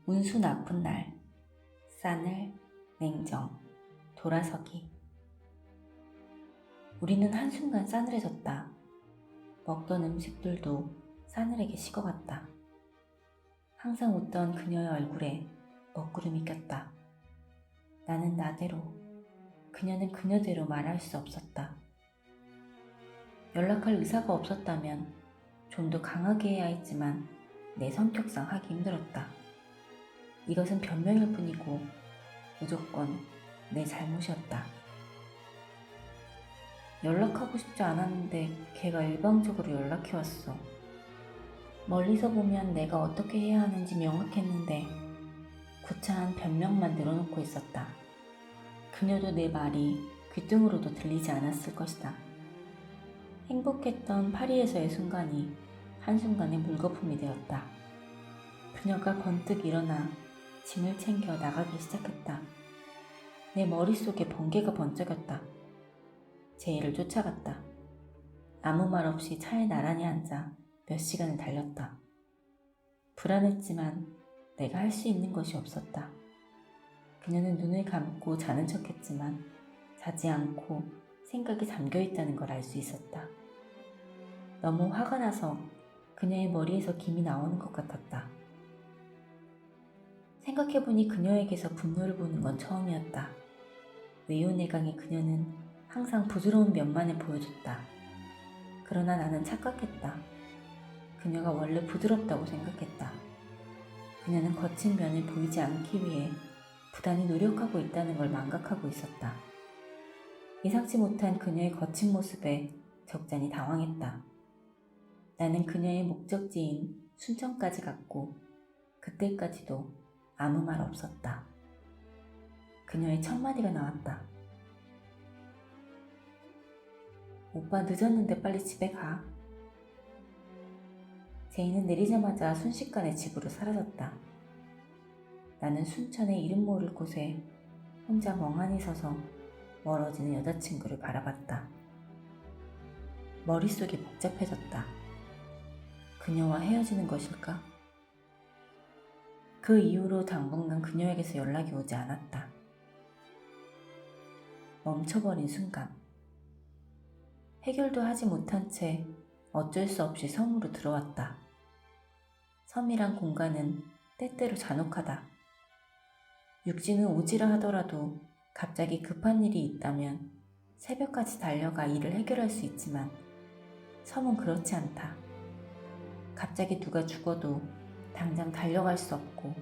운수 나쁜 날, 싸늘, 냉정, 돌아서기. 우리는 한순간 싸늘해졌다. 먹던 음식들도 싸늘하게 식어갔다. 항상 웃던 그녀의 얼굴에 먹구름이 꼈다. 나는 나대로, 그녀는 그녀대로 말할 수 없었다. 연락할 의사가 없었다면 좀 더 강하게 해야 했지만 내 성격상 하기 힘들었다. 이것은 변명일 뿐이고 무조건 내 잘못이었다. 연락하고 싶지 않았는데 걔가 일방적으로 연락해왔어. 멀리서 보면 내가 어떻게 해야 하는지 명확했는데 구차한 변명만 늘어놓고 있었다. 그녀도 내 말이 귓등으로도 들리지 않았을 것이다. 행복했던 파리에서의 순간이 한순간에 물거품이 되었다. 그녀가 번뜩 일어나 짐을 챙겨 나가기 시작했다. 내 머릿속에 번개가 번쩍였다. 제이를 쫓아갔다. 아무 말 없이 차에 나란히 앉아 몇 시간을 달렸다. 불안했지만 내가 할 수 있는 것이 없었다. 그녀는 눈을 감고 자는 척했지만 자지 않고 생각이 잠겨있다는 걸 알 수 있었다. 너무 화가 나서 그녀의 머리에서 김이 나오는 것 같았다. 생각해보니 그녀에게서 분노를 보는 건 처음이었다. 외유내강의 그녀는 항상 부드러운 면만을 보여줬다. 그러나 나는 착각했다. 그녀가 원래 부드럽다고 생각했다. 그녀는 거친 면을 보이지 않기 위해 부단히 노력하고 있다는 걸 망각하고 있었다. 예상치 못한 그녀의 거친 모습에 적잖이 당황했다. 나는 그녀의 목적지인 순천까지 갔고 그때까지도 아무 말 없었다. 그녀의 첫 마디가 나왔다. 오빠 늦었는데 빨리 집에 가. 제이는 내리자마자 순식간에 집으로 사라졌다. 나는 순천의 이름 모를 곳에 혼자 멍하니 서서 멀어지는 여자친구를 바라봤다. 머릿속이 복잡해졌다. 그녀와 헤어지는 것일까? 그 이후로 당분간 그녀에게서 연락이 오지 않았다. 멈춰버린 순간. 해결도 하지 못한 채 어쩔 수 없이 섬으로 들어왔다. 섬이란 공간은 때때로 잔혹하다. 육지는 오지라 하더라도 갑자기 급한 일이 있다면 새벽까지 달려가 일을 해결할 수 있지만 섬은 그렇지 않다. 갑자기 누가 죽어도 당장 달려갈 수 없고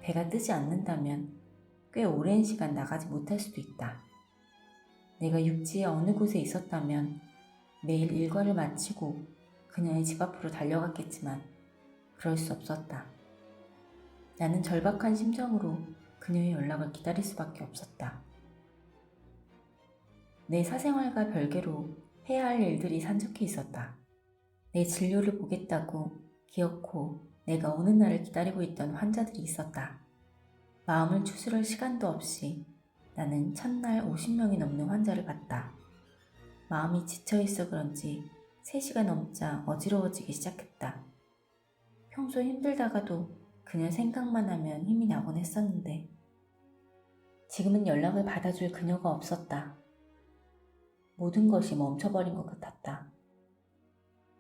배가 뜨지 않는다면 꽤 오랜 시간 나가지 못할 수도 있다. 내가 육지의 어느 곳에 있었다면 매일 일과를 마치고 그녀의 집 앞으로 달려갔겠지만 그럴 수 없었다. 나는 절박한 심정으로 그녀의 연락을 기다릴 수밖에 없었다. 내 사생활과 별개로 해야 할 일들이 산적해 있었다. 내 진료를 보겠다고 기어코 내가 오는 날을 기다리고 있던 환자들이 있었다. 마음을 추스를 시간도 없이 나는 첫날 50명이 넘는 환자를 봤다. 마음이 지쳐있어 그런지 3시가 넘자 어지러워지기 시작했다. 평소 힘들다가도 그녀 생각만 하면 힘이 나곤 했었는데 지금은 연락을 받아줄 그녀가 없었다. 모든 것이 멈춰버린 것 같았다.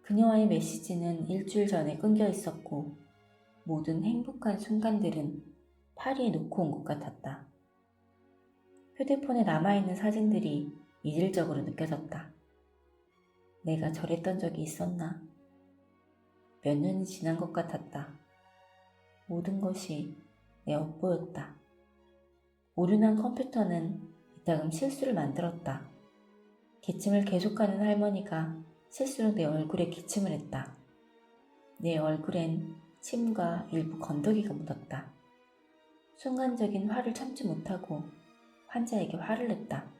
그녀와의 메시지는 일주일 전에 끊겨 있었고 모든 행복한 순간들은 파리에 놓고 온 것 같았다. 휴대폰에 남아있는 사진들이 이질적으로 느껴졌다. 내가 저랬던 적이 있었나? 몇 년이 지난 것 같았다. 모든 것이 내 업보였다. 오류난 컴퓨터는 이따금 실수를 만들었다. 기침을 계속하는 할머니가 실수로 내 얼굴에 기침을 했다. 내 얼굴엔 침과 일부 건더기가 묻었다. 순간적인 화를 참지 못하고 환자에게 화를 냈다.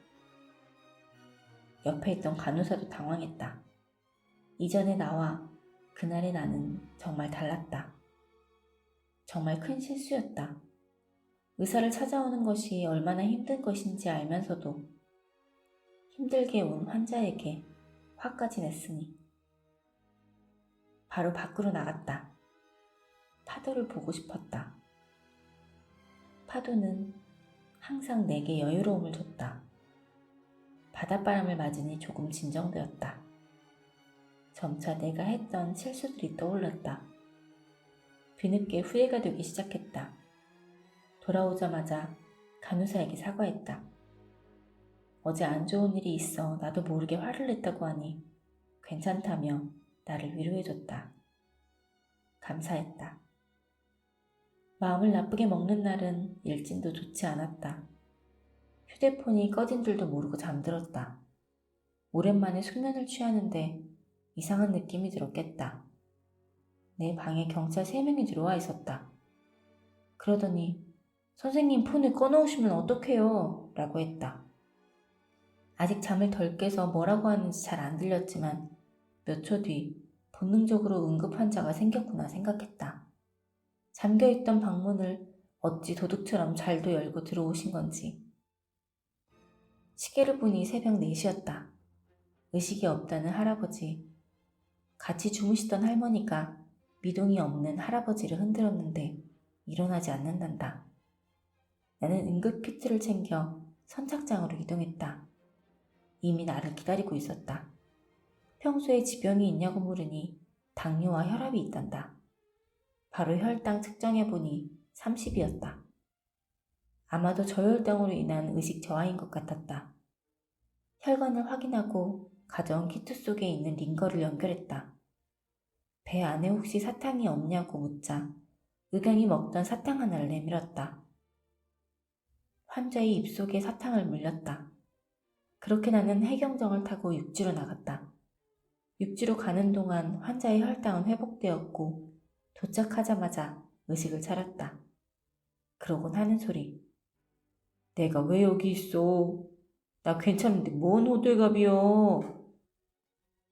옆에 있던 간호사도 당황했다. 이전의 나와 그날의 나는 정말 달랐다. 정말 큰 실수였다. 의사를 찾아오는 것이 얼마나 힘든 것인지 알면서도 힘들게 온 환자에게 화까지 냈으니 바로 밖으로 나갔다. 파도를 보고 싶었다. 파도는 항상 내게 여유로움을 줬다. 바닷바람을 맞으니 조금 진정되었다. 점차 내가 했던 실수들이 떠올랐다. 뒤늦게 후회가 되기 시작했다. 돌아오자마자 간호사에게 사과했다. 어제 안 좋은 일이 있어 나도 모르게 화를 냈다고 하니 괜찮다며 나를 위로해줬다. 감사했다. 마음을 나쁘게 먹는 날은 일진도 좋지 않았다. 휴대폰이 꺼진 줄도 모르고 잠들었다. 오랜만에 숙면을 취하는데 이상한 느낌이 들었겠다. 내 방에 경찰 3명이 들어와 있었다. 그러더니 선생님 폰을 꺼놓으시면 어떡해요? 라고 했다. 아직 잠을 덜 깨서 뭐라고 하는지 잘 안 들렸지만 몇 초 뒤 본능적으로 응급 환자가 생겼구나 생각했다. 잠겨있던 방문을 어찌 도둑처럼 잘도 열고 들어오신 건지. 시계를 보니 새벽 4시였다. 의식이 없다는 할아버지, 같이 주무시던 할머니가 미동이 없는 할아버지를 흔들었는데 일어나지 않는단다. 나는 응급키트를 챙겨 선착장으로 이동했다. 이미 나를 기다리고 있었다. 평소에 지병이 있냐고 물으니 당뇨와 혈압이 있단다. 바로 혈당 측정해보니 30이었다. 아마도 저혈당으로 인한 의식 저하인 것 같았다. 혈관을 확인하고 가져온 키트 속에 있는 링거를 연결했다. 배 안에 혹시 사탕이 없냐고 묻자 의경이 먹던 사탕 하나를 내밀었다. 환자의 입속에 사탕을 물렸다. 그렇게 나는 해경정을 타고 육지로 나갔다. 육지로 가는 동안 환자의 혈당은 회복되었고 도착하자마자 의식을 차렸다. 그러곤 하는 소리. 내가 왜 여기 있어? 나 괜찮은데 뭔 호들갑이여?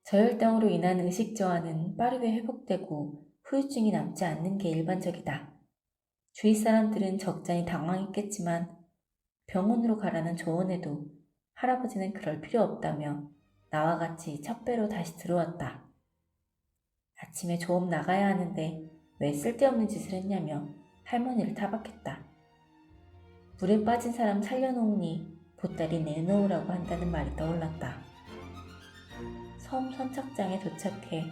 저혈당으로 인한 의식 저하는 빠르게 회복되고 후유증이 남지 않는 게 일반적이다. 주위 사람들은 적잖이 당황했겠지만 병원으로 가라는 조언에도 할아버지는 그럴 필요 없다며 나와 같이 첫 배로 다시 들어왔다. 아침에 조업 나가야 하는데 왜 쓸데없는 짓을 했냐며 할머니를 타박했다. 물에 빠진 사람 살려놓으니 보따리 내놓으라고 한다는 말이 떠올랐다. 섬 선착장에 도착해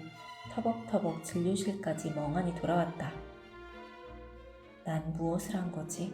터벅터벅 진료실까지 멍하니 돌아왔다. 난 무엇을 한 거지?